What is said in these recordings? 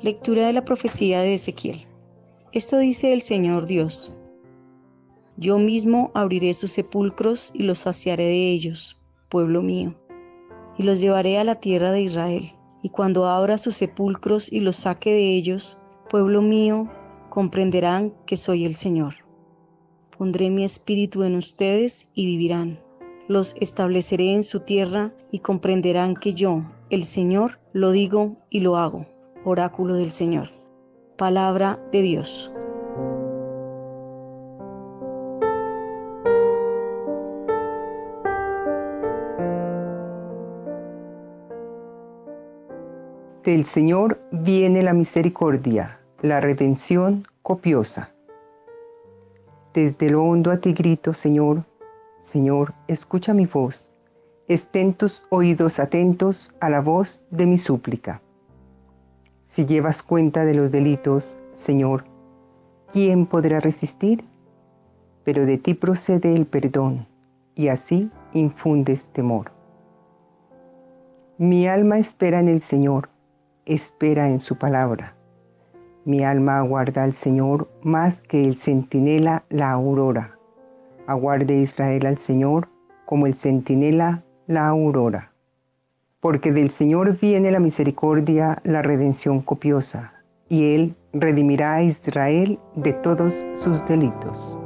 Lectura de la profecía de Ezequiel. Esto dice el Señor Dios: Yo mismo abriré sus sepulcros y los saciaré de ellos, pueblo mío, y los llevaré a la tierra de Israel. Y cuando abra sus sepulcros y los saque de ellos, pueblo mío, comprenderán que soy el Señor. Pondré mi espíritu en ustedes y vivirán. Los estableceré en su tierra y comprenderán que yo, el Señor, lo digo y lo hago. Oráculo del Señor. Palabra de Dios. Del Señor viene la misericordia, la redención copiosa. Desde lo hondo a ti grito, Señor, Señor, escucha mi voz. Estén tus oídos atentos a la voz de mi súplica. Si llevas cuenta de los delitos, Señor, ¿quién podrá resistir? Pero de ti procede el perdón, y así infundes temor. Mi alma espera en el Señor, espera en su palabra. Mi alma aguarda al Señor más que el centinela la aurora. Aguarde Israel al Señor como el centinela la aurora. Porque del Señor viene la misericordia, la redención copiosa, y Él redimirá a Israel de todos sus delitos.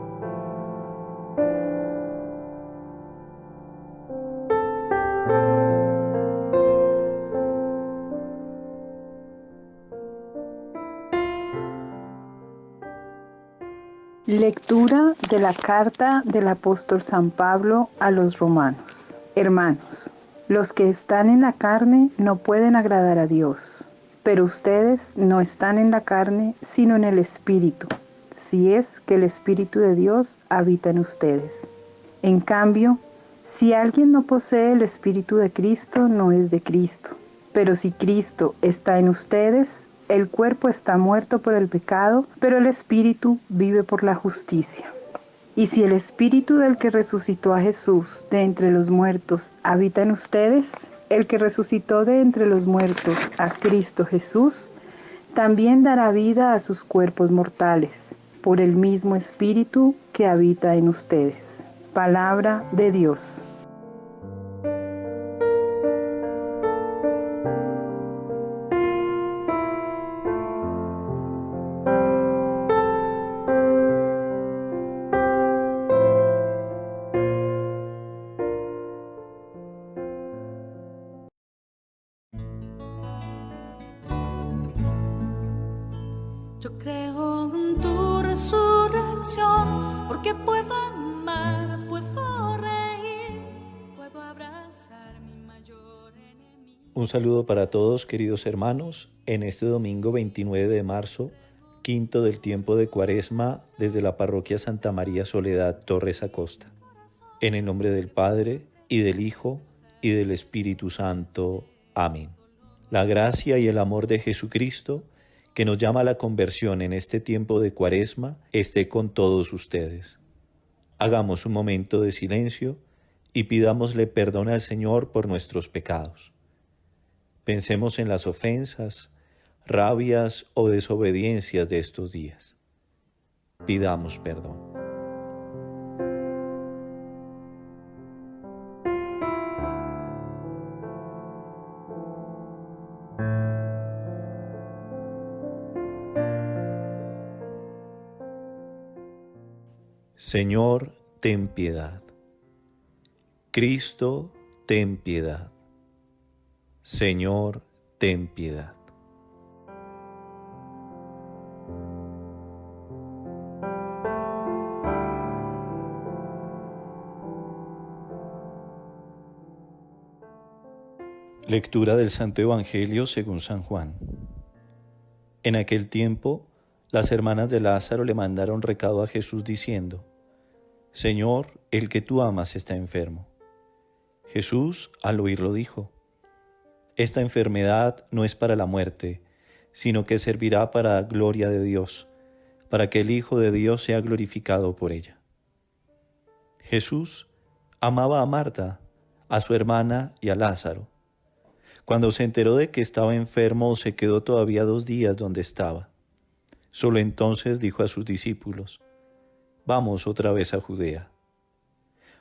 Lectura de la carta del apóstol San Pablo a los romanos. Hermanos, los que están en la carne no pueden agradar a Dios, pero ustedes no están en la carne, sino en el Espíritu, si es que el Espíritu de Dios habita en ustedes. En cambio, si alguien no posee el Espíritu de Cristo, no es de Cristo. Pero si Cristo está en ustedes, el cuerpo está muerto por el pecado, pero el Espíritu vive por la justicia. Y si el Espíritu del que resucitó a Jesús de entre los muertos habita en ustedes, el que resucitó de entre los muertos a Cristo Jesús, también dará vida a sus cuerpos mortales, por el mismo Espíritu que habita en ustedes. Palabra de Dios. Yo creo en tu resurrección, porque puedo amar, puedo reír, puedo abrazar mi mayor enemigo. Un saludo para todos, queridos hermanos, en este domingo 29 de marzo, quinto del tiempo de Cuaresma, desde la parroquia Santa María Soledad Torres Acosta. En el nombre del Padre, y del Hijo, y del Espíritu Santo. Amén. La gracia y el amor de Jesucristo, que nos llama a la conversión en este tiempo de Cuaresma, esté con todos ustedes. Hagamos un momento de silencio y pidámosle perdón al Señor por nuestros pecados. Pensemos en las ofensas, rabias o desobediencias de estos días. Pidamos perdón. Señor, ten piedad. Cristo, ten piedad. Señor, ten piedad. Lectura del Santo Evangelio según San Juan. En aquel tiempo, las hermanas de Lázaro le mandaron recado a Jesús diciendo: Señor, el que tú amas está enfermo. Jesús, al oírlo, dijo: Esta enfermedad no es para la muerte, sino que servirá para la gloria de Dios, para que el Hijo de Dios sea glorificado por ella. Jesús amaba a Marta, a su hermana y a Lázaro. Cuando se enteró de que estaba enfermo, se quedó todavía 2 días donde estaba. Solo entonces dijo a sus discípulos: «Vamos otra vez a Judea».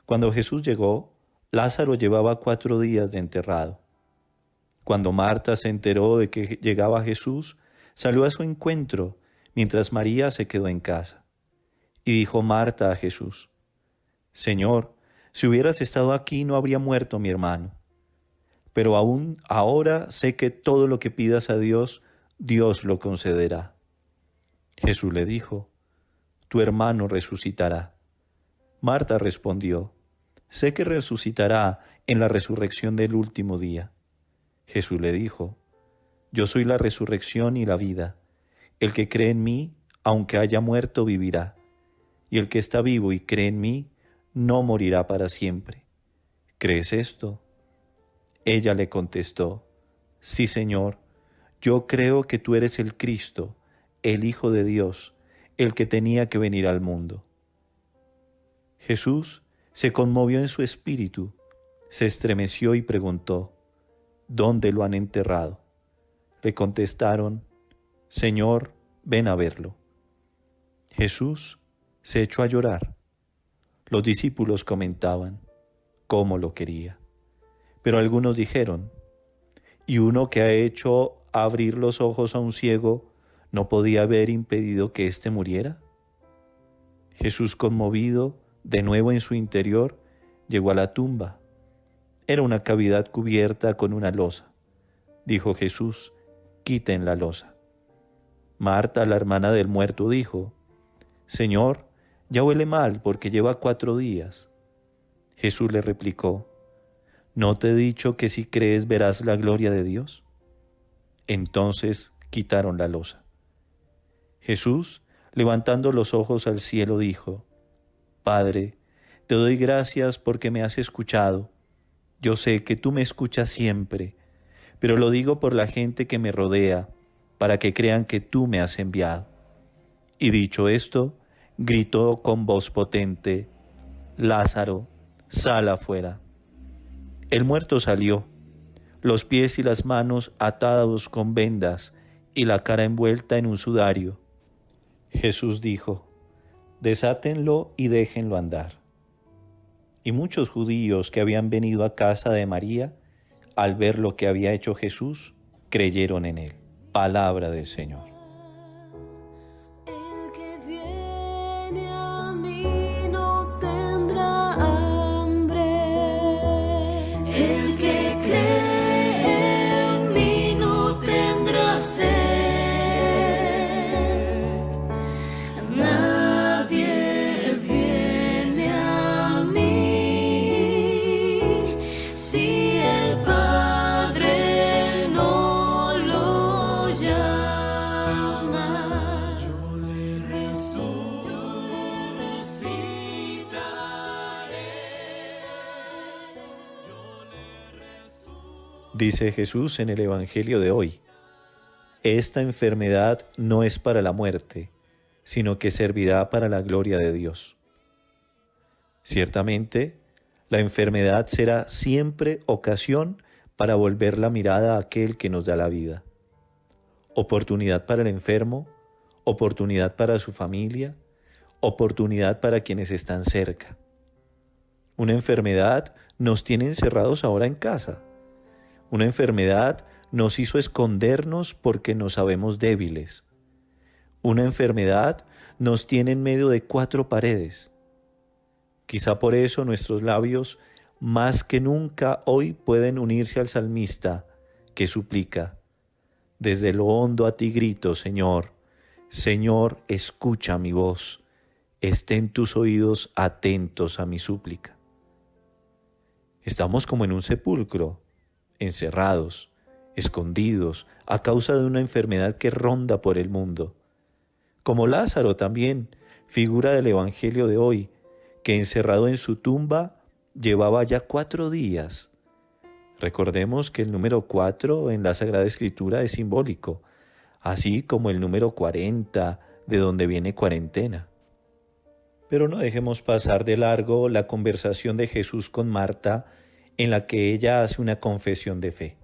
Cuando Jesús llegó, Lázaro llevaba 4 días de enterrado. Cuando Marta se enteró de que llegaba Jesús, salió a su encuentro, mientras María se quedó en casa. Y dijo Marta a Jesús: «Señor, si hubieras estado aquí no habría muerto mi hermano. Pero aún ahora sé que todo lo que pidas a Dios, Dios lo concederá». Jesús le dijo: «Tu hermano resucitará». Marta respondió: «Sé que resucitará en la resurrección del último día». Jesús le dijo: «Yo soy la resurrección y la vida. El que cree en mí, aunque haya muerto, vivirá. Y el que está vivo y cree en mí, no morirá para siempre. ¿Crees esto?». Ella le contestó: «Sí, Señor, yo creo que tú eres el Cristo, el Hijo de Dios, el que tenía que venir al mundo». Jesús se conmovió en su espíritu, se estremeció y preguntó: «¿Dónde lo han enterrado?». Le contestaron: «Señor, ven a verlo». Jesús se echó a llorar. Los discípulos comentaban cómo lo quería. Pero algunos dijeron: «¿Y uno que ha hecho abrir los ojos a un ciego no podía haber impedido que éste muriera?». Jesús, conmovido, de nuevo en su interior, llegó a la tumba. Era una cavidad cubierta con una losa. Dijo Jesús: «Quiten la losa». Marta, la hermana del muerto, dijo: «Señor, ya huele mal porque lleva 4 días». Jesús le replicó: «¿No te he dicho que si crees verás la gloria de Dios?». Entonces quitaron la losa. Jesús, levantando los ojos al cielo, dijo: «Padre, te doy gracias porque me has escuchado. Yo sé que tú me escuchas siempre, pero lo digo por la gente que me rodea, para que crean que tú me has enviado». Y dicho esto, gritó con voz potente: «Lázaro, sal afuera». El muerto salió, los pies y las manos atados con vendas y la cara envuelta en un sudario. Jesús dijo: «Desátenlo y déjenlo andar». Y muchos judíos que habían venido a casa de María, al ver lo que había hecho Jesús, creyeron en él. Palabra del Señor. El que viene a mí no tendrá hambre. El que cree en mí no tendrá sed. Nadie viene a mí si el Padre no lo llama. Yo le resucitaré. Dice Jesús en el Evangelio de hoy: «Esta enfermedad no es para la muerte, sino que servirá para la gloria de Dios». Ciertamente, la enfermedad será siempre ocasión para volver la mirada a aquel que nos da la vida. Oportunidad para el enfermo, oportunidad para su familia, oportunidad para quienes están cerca. Una enfermedad nos tiene encerrados ahora en casa. Una enfermedad nos hizo escondernos porque nos sabemos débiles. Una enfermedad nos tiene en medio de 4 paredes. Quizá por eso nuestros labios más que nunca hoy pueden unirse al salmista que suplica: «Desde lo hondo a ti grito, Señor. Señor, escucha mi voz. Estén tus oídos atentos a mi súplica». Estamos como en un sepulcro, encerrados, escondidos, a causa de una enfermedad que ronda por el mundo. Como Lázaro también, figura del Evangelio de hoy, que encerrado en su tumba llevaba ya 4 días. Recordemos que el número 4 en la Sagrada Escritura es simbólico, así como el número 40, de donde viene cuarentena. Pero no dejemos pasar de largo la conversación de Jesús con Marta, en la que ella hace una confesión de fe.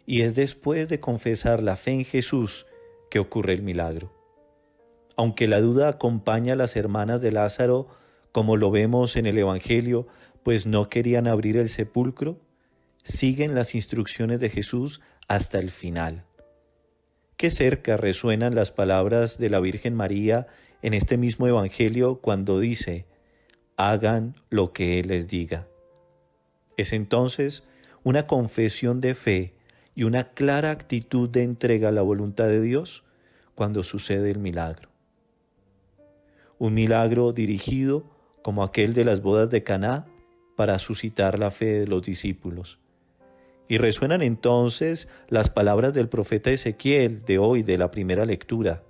y es después de confesar la fe en Jesús que ocurre el milagro. Aunque la duda acompaña a las hermanas de Lázaro, como lo vemos en el Evangelio, pues no querían abrir el sepulcro, siguen las instrucciones de Jesús hasta el final. Qué cerca resuenan las palabras de la Virgen María en este mismo Evangelio cuando dice: hagan lo que Él les diga. Es entonces una confesión de fe y una clara actitud de entrega a la voluntad de Dios cuando sucede el milagro. Un milagro dirigido, como aquel de las bodas de Caná, para suscitar la fe de los discípulos. Y resuenan entonces las palabras del profeta Ezequiel de hoy, de la primera lectura.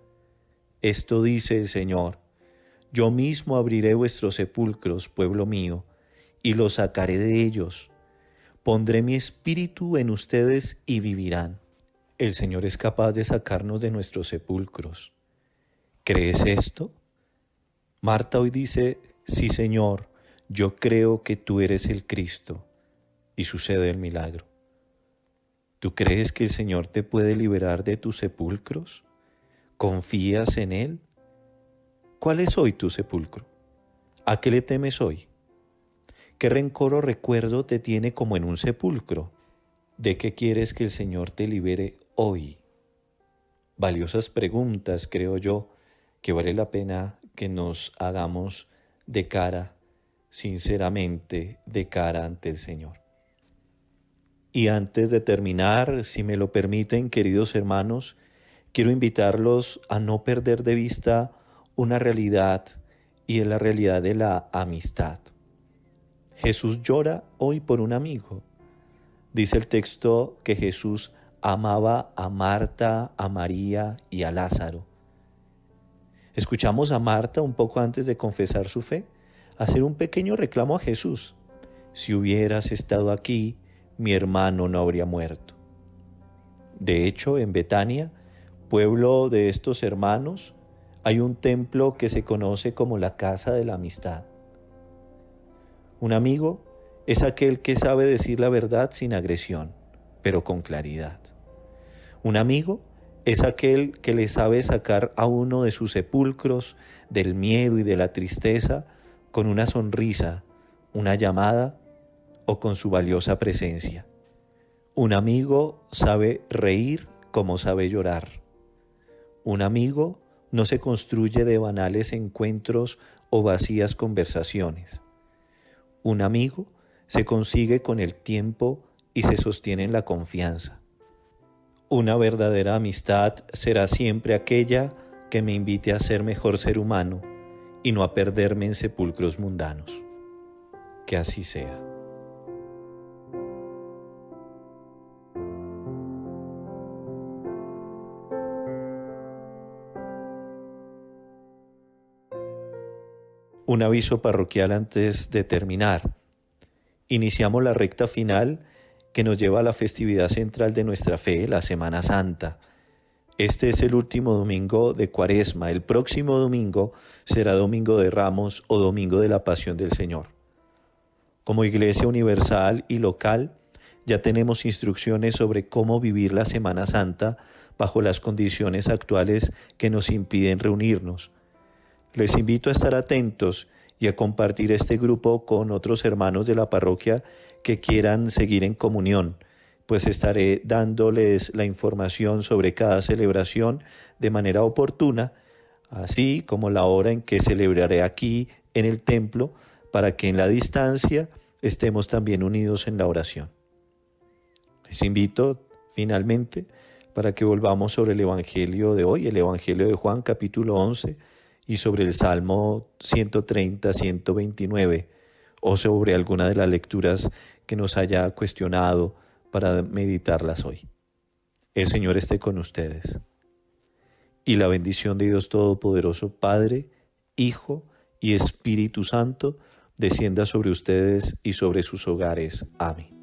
Esto dice el Señor: yo mismo abriré vuestros sepulcros, pueblo mío, y los sacaré de ellos. Pondré mi espíritu en ustedes y vivirán. El Señor es capaz de sacarnos de nuestros sepulcros. ¿Crees esto? Marta hoy dice: sí, Señor, yo creo que tú eres el Cristo. Y sucede el milagro. ¿Tú crees que el Señor te puede liberar de tus sepulcros? ¿Confías en Él? ¿Cuál es hoy tu sepulcro? ¿A qué le temes hoy? ¿Qué rencor o recuerdo te tiene como en un sepulcro? ¿De qué quieres que el Señor te libere hoy? Valiosas preguntas, creo yo, que vale la pena que nos hagamos de cara, sinceramente, de cara ante el Señor. Y antes de terminar, si me lo permiten, queridos hermanos, quiero invitarlos a no perder de vista una realidad, y es la realidad de la amistad. Jesús llora hoy por un amigo. Dice el texto que Jesús amaba a Marta, a María y a Lázaro. Escuchamos a Marta un poco antes de confesar su fe hacer un pequeño reclamo a Jesús. Si hubieras estado aquí, mi hermano no habría muerto. De hecho, en Betania, pueblo de estos hermanos, hay un templo que se conoce como la Casa de la Amistad. Un amigo es aquel que sabe decir la verdad sin agresión, pero con claridad. Un amigo es aquel que le sabe sacar a uno de sus sepulcros, del miedo y de la tristeza, con una sonrisa, una llamada o con su valiosa presencia. Un amigo sabe reír como sabe llorar. Un amigo no se construye de banales encuentros o vacías conversaciones. Un amigo se consigue con el tiempo y se sostiene en la confianza. Una verdadera amistad será siempre aquella que me invite a ser mejor ser humano y no a perderme en sepulcros mundanos. Que así sea. Un aviso parroquial antes de terminar. Iniciamos la recta final que nos lleva a la festividad central de nuestra fe, la Semana Santa. Este es el último domingo de Cuaresma. El próximo domingo será Domingo de Ramos o Domingo de la Pasión del Señor. Como Iglesia universal y local, ya tenemos instrucciones sobre cómo vivir la Semana Santa bajo las condiciones actuales que nos impiden reunirnos. Les invito a estar atentos y a compartir este grupo con otros hermanos de la parroquia que quieran seguir en comunión, pues estaré dándoles la información sobre cada celebración de manera oportuna, así como la hora en que celebraré aquí en el templo, para que en la distancia estemos también unidos en la oración. Les invito finalmente para que volvamos sobre el Evangelio de hoy, el Evangelio de Juan capítulo 11, y sobre el Salmo 130, 129, o sobre alguna de las lecturas que nos haya cuestionado para meditarlas hoy. El Señor esté con ustedes. Y la bendición de Dios Todopoderoso, Padre, Hijo y Espíritu Santo, descienda sobre ustedes y sobre sus hogares. Amén.